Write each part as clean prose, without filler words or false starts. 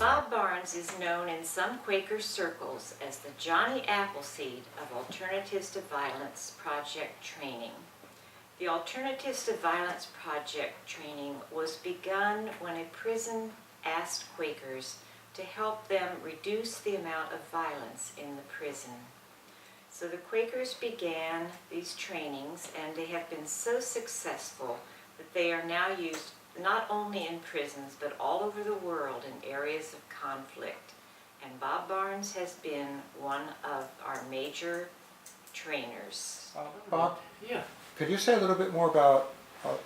Bob Barnes is known in some Quaker circles as the Johnny Appleseed of Alternatives to Violence Project training. The Alternatives to Violence Project training was begun when a prison asked Quakers to help them reduce the amount of violence in the prison. So the Quakers began these trainings, and they have been so successful that they are now used not only in prisons but all over the world in areas of conflict. And Bob Barnes has been one of our major trainers. Bob, Yeah, could you say a little bit more about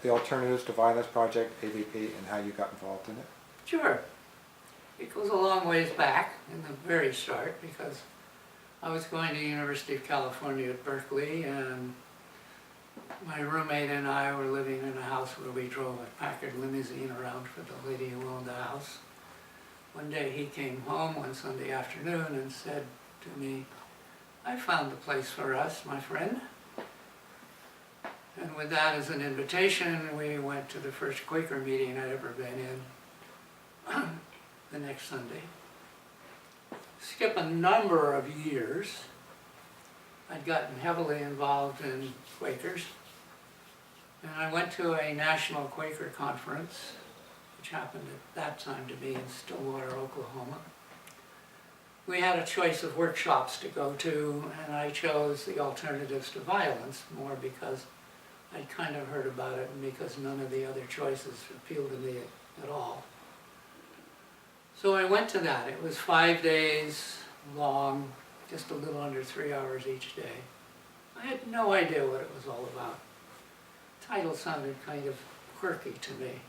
the Alternatives to Violence Project, AVP, and how you got involved in it? sure. It goes a long ways back in the very start because I was going to University of California at Berkeley, and my roommate and I were living in a house where we drove a Packard limousine around for the lady who owned the house. One day he came home one Sunday afternoon and said to me, "I found a place for us, my friend." And with that as an invitation, we went to the first Quaker meeting I'd ever been in the next Sunday. Skip a number of years, I'd gotten heavily involved in Quakers, and I went to a national Quaker conference, which happened at that time to be in Stillwater, Oklahoma. We had a choice of workshops to go to, and I chose the Alternatives to Violence more because I'd kind of heard about it and because none of the other choices appealed to me at all. So I went to that. It was 5 days long, just a little under 3 hours each day. I had no idea what it was all about. The title sounded kind of quirky to me.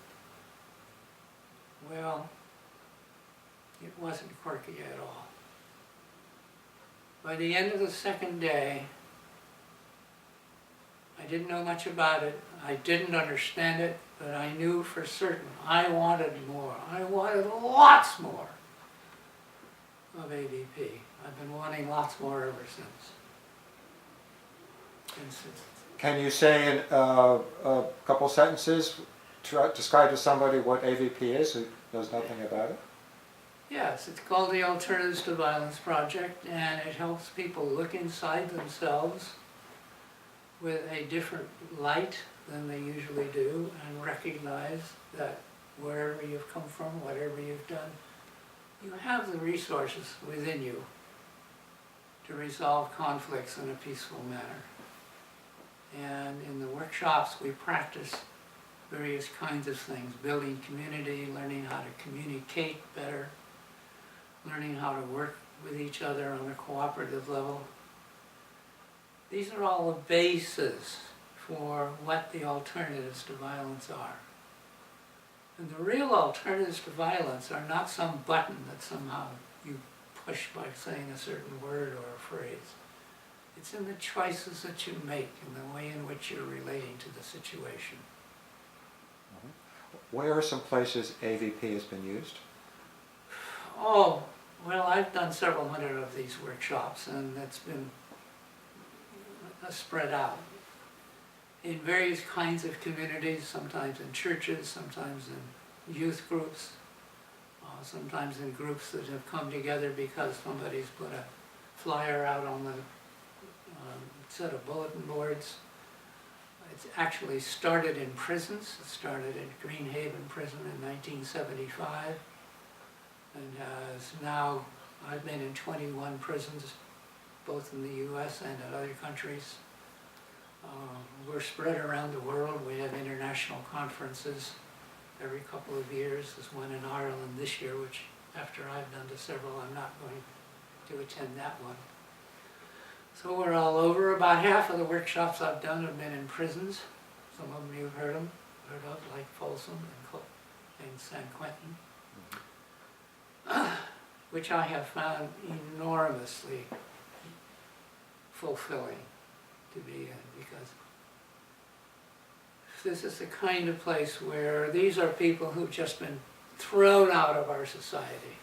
Well, it wasn't quirky at all. By the end of the second day, I didn't know much about it. I didn't understand it, but I knew for certain I wanted more. I wanted lots more of AVP. I've been wanting lots more ever since. Can you say in a couple sentences, describe to somebody what AVP is who knows nothing about it? Yes, it's called the Alternatives to Violence Project, and it helps people look inside themselves with a different light than they usually do and recognize that wherever you've come from, whatever you've done, you have the resources within you to resolve conflicts in a peaceful manner. And in the workshops we practice various kinds of things, building community, learning how to communicate better, learning how to work with each other on a cooperative level. These are all the bases for what the alternatives to violence are. And the real alternatives to violence are not some button that somehow you push by saying a certain word or a phrase. It's in the choices that you make and the way in which you're relating to the situation. Where are some places AVP has been used? Oh, well, I've done several hundred of these workshops, and it's been spread out in various kinds of communities, sometimes in churches, sometimes in youth groups, sometimes in groups that have come together because somebody's put a flyer out on the set of bulletin boards. It's actually started in prisons. It started at Greenhaven Prison in 1975, and has now, I've been in 21 prisons, both in the U.S. and in other countries. We're spread around the world. We have international conferences every couple of years. There's one in Ireland this year, which after I've done to several, I'm not going to attend that one. So we're all over. About half of the workshops I've done have been in prisons. Some of them you've heard of, like Folsom and San Quentin, which I have found enormously fulfilling to be in, because this is the kind of place where these are people who've just been thrown out of our society.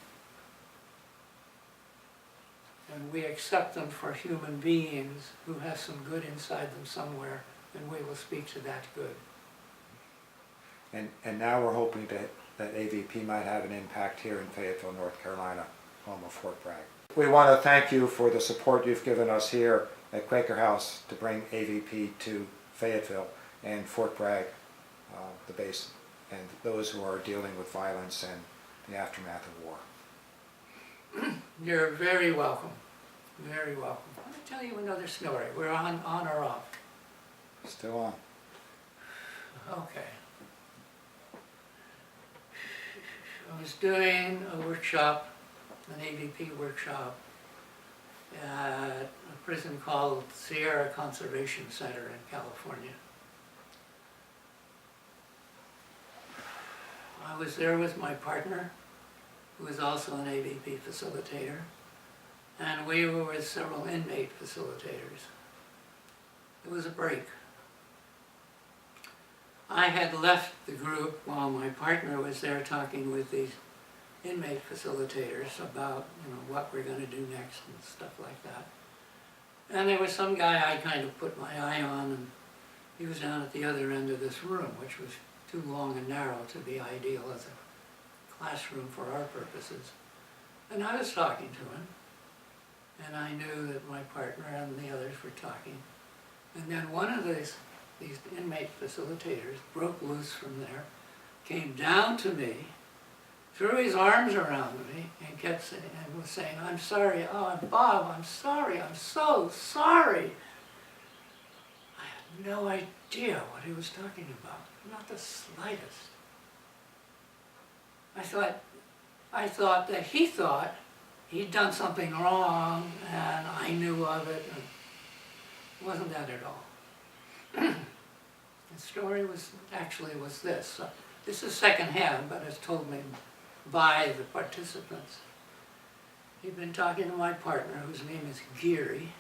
And we accept them for human beings who have some good inside them somewhere, and we will speak to that good. And now we're hoping to that AVP might have an impact here in Fayetteville, North Carolina, home of Fort Bragg. We want to thank you for the support you've given us here at Quaker House to bring AVP to Fayetteville and Fort Bragg, the base, and those who are dealing with violence and the aftermath of war. You're very welcome, very welcome. Let me tell you another story. We're on or off? Still on. Okay. I was doing a workshop, an AVP workshop, at a prison called Sierra Conservation Center in California. I was there with my partner, who is also an AVP facilitator, and we were with several inmate facilitators. It was a break. I had left the group while my partner was there talking with these inmate facilitators about, what we're going to do next and stuff like that. And there was some guy I kind of put my eye on, and he was down at the other end of this room, which was too long and narrow to be ideal as a classroom for our purposes. And I was talking to him, and I knew that my partner and the others were talking. And then one of these inmate facilitators broke loose from there, came down to me, threw his arms around me, and kept saying, and was saying, "I'm sorry, oh, Bob, I'm sorry, I'm so sorry." I had no idea what he was talking about, not the slightest. I thought that he thought he'd done something wrong, and I knew of it, and it wasn't that at all. The story was this. This is secondhand, but it's told me by the participants. He'd been talking to my partner, whose name is Geary,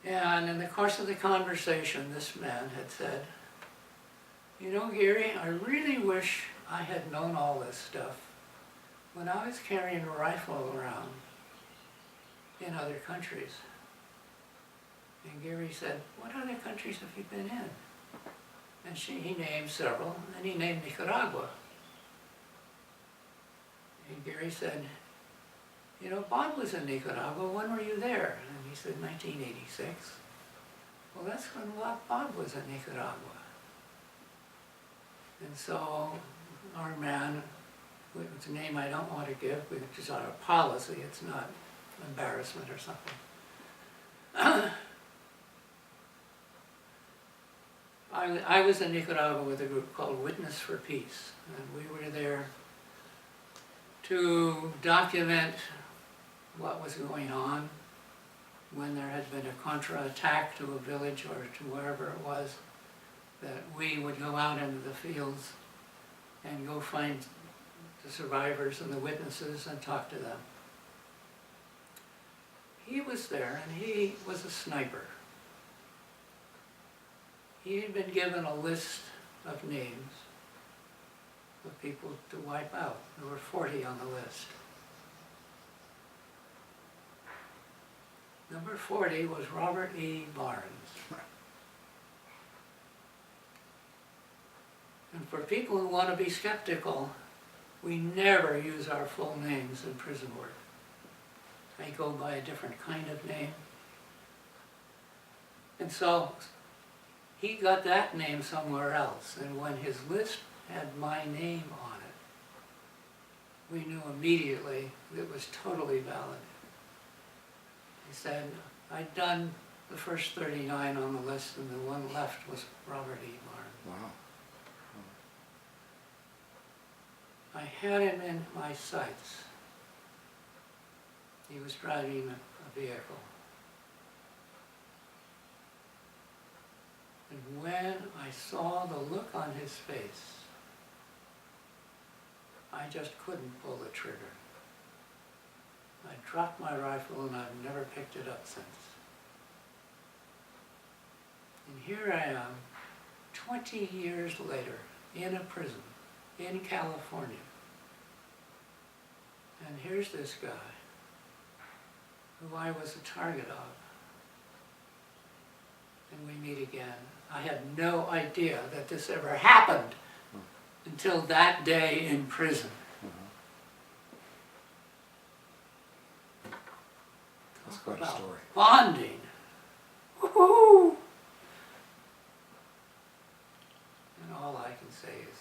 and in the course of the conversation, this man had said, "You know, Geary, I really wish I had known all this stuff when I was carrying a rifle around in other countries." And Geary said, "What other countries have you been in?" And he named several, and he named Nicaragua. And Geary said, "You know, Bob was in Nicaragua. When were you there?" And he said, 1986. Well, that's when Bob was in Nicaragua. And so our man, whose name I don't want to give, which is our policy, it's not embarrassment or something. I was in Nicaragua with a group called Witness for Peace, and we were there to document what was going on when there had been a Contra attack to a village or to wherever it was, that we would go out into the fields and go find the survivors and the witnesses and talk to them. He was there, and he was a sniper. He had been given a list of names of people to wipe out. There were 40 on the list. Number 40 was Robert E. Barnes. And for people who want to be skeptical, we never use our full names in prison work. I go by a different kind of name. And so he got that name somewhere else, and when his list had my name on it, we knew immediately it was totally valid. He said, I'd done the first 39 on the list, and the one left was Robert E. Barnes. Wow. I had him in my sights. He was driving a vehicle. And when I saw the look on his face, I just couldn't pull the trigger. I dropped my rifle and I've never picked it up since. And here I am, 20 years later, in a prison, in California. And here's this guy, who I was a target of. And we meet again. I had no idea that this ever happened. until that day in prison. That's quite a About story. bonding. Woo-hoo! And all I can say is,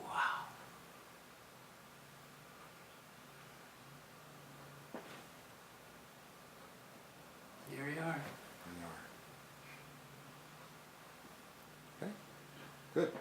wow. Here you are. Okay, good.